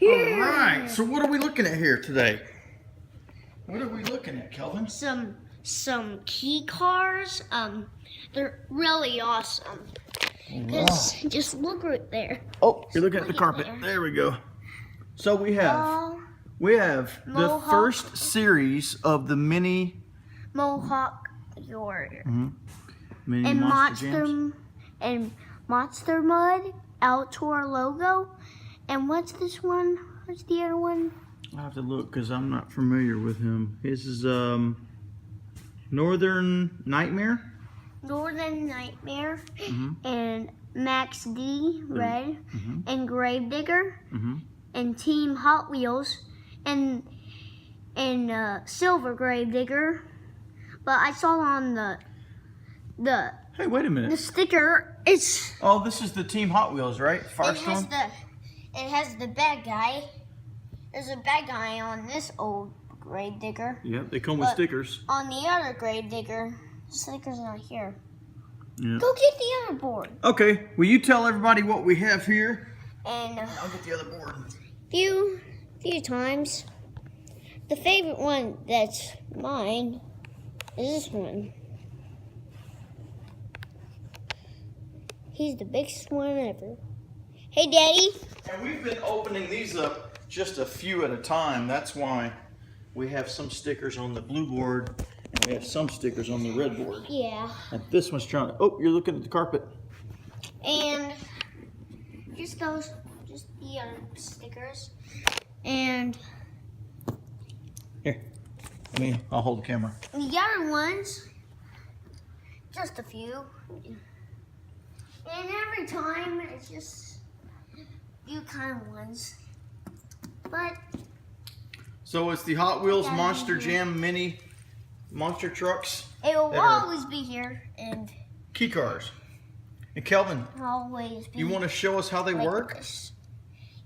Yeah. All right. So what are we looking at here today? What are we looking at, Kelvin? Some key cars. They're really awesome. Wow. Just look right there. Oh, you're looking at the carpet. There we go. So we have the Mohawk. first series of the mini Mohawk Warrior. mini And Monster Jams. and Monster Mud Outdoor logo. And what's this one? What's the other one? I'll have to look because I'm not familiar with him. His is Northern Nightmare. Northern Nightmare and Max D Red and Gravedigger and Team Hot Wheels and Silver Gravedigger. But I saw on the Hey, wait a minute. the sticker it's Oh, this is the Team Hot Wheels, right? Firestorm. it has the bad guy. There's a bad guy on this old Gravedigger. Yep, they come with stickers. On the other Gravedigger, the sticker's not here. Yeah. Go get the other board. Okay, will you tell everybody what we have here? And I'll get the other board. few times. The favorite one that's mine is this one. He's the biggest one ever. Hey, Daddy. And we've been opening these up just a few at a time. That's why we have some stickers on the blue board and we have some stickers on the red board. Yeah. And this one's trying to, oh, you're looking at the carpet. And just the other stickers. And Here, I'll hold the camera. the other ones, just a few. And every time it's just few kind of ones. But So it's the Hot Wheels Monster Jam mini monster trucks. it will that are always be here and key cars. And Kelvin, always be. you want to show us how they like work? this.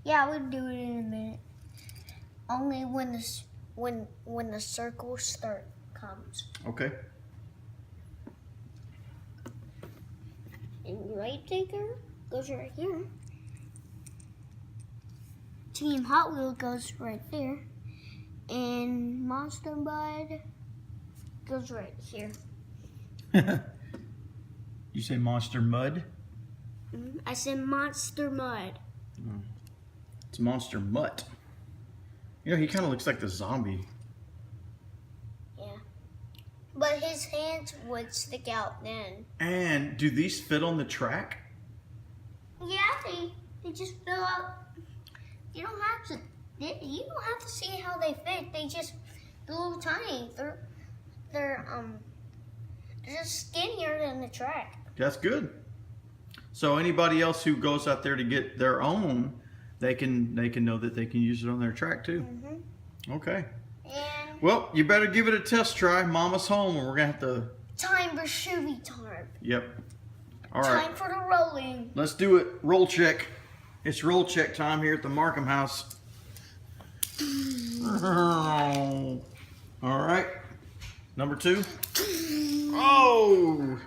Yeah, we'll do it in a minute. Only when the circle comes. Okay. And Gravedigger goes right here. Team Hot Wheel goes right there. And Monster Mud goes right here. You say Monster Mud? I said Monster Mud. It's Monster Mutt. You know, he kind of looks like the zombie. Yeah. But his hands would stick out then. And do these fit on the track? Yeah, they just fill out. You don't have to. You don't have to see how they fit. They're little tiny. They're just skinnier than the track. That's good. So anybody else who goes out there to get their own, they can know that they can use it on their track too. Okay. And Well, you better give it a test try. Mama's home, and we're gonna have to. time for shooby time. Yep. All right. Time for the rolling. Let's do it. Roll check. It's roll check time here at the Markham house. All right. Number 2. Oh!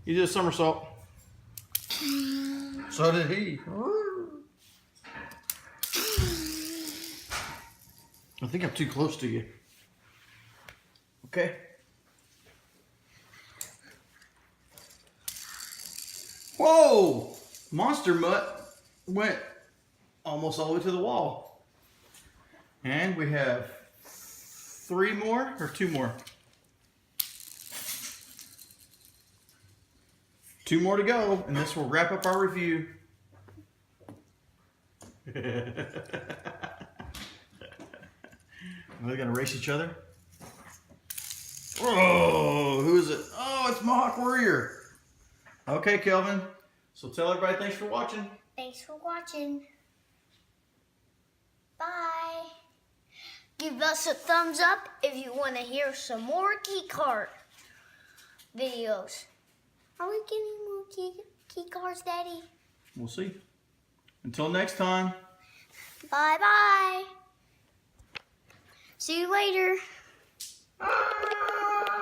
You did a somersault. So did he. I think I'm too close to you. Okay. Whoa! Monster Mutt went almost all the way to the wall. And we have 3 more or 2 more? 2 more to go, and this will wrap up our review. Are they gonna race each other? Oh, who is it? Oh, it's Mohawk Warrior. Okay, Kelvin. So tell everybody thanks for watching. Thanks for watching. Bye. Give us a thumbs up if you want to hear some more key card videos. Are we getting more key cards, Daddy? We'll see. Until next time. Bye-bye. See you later. Ah!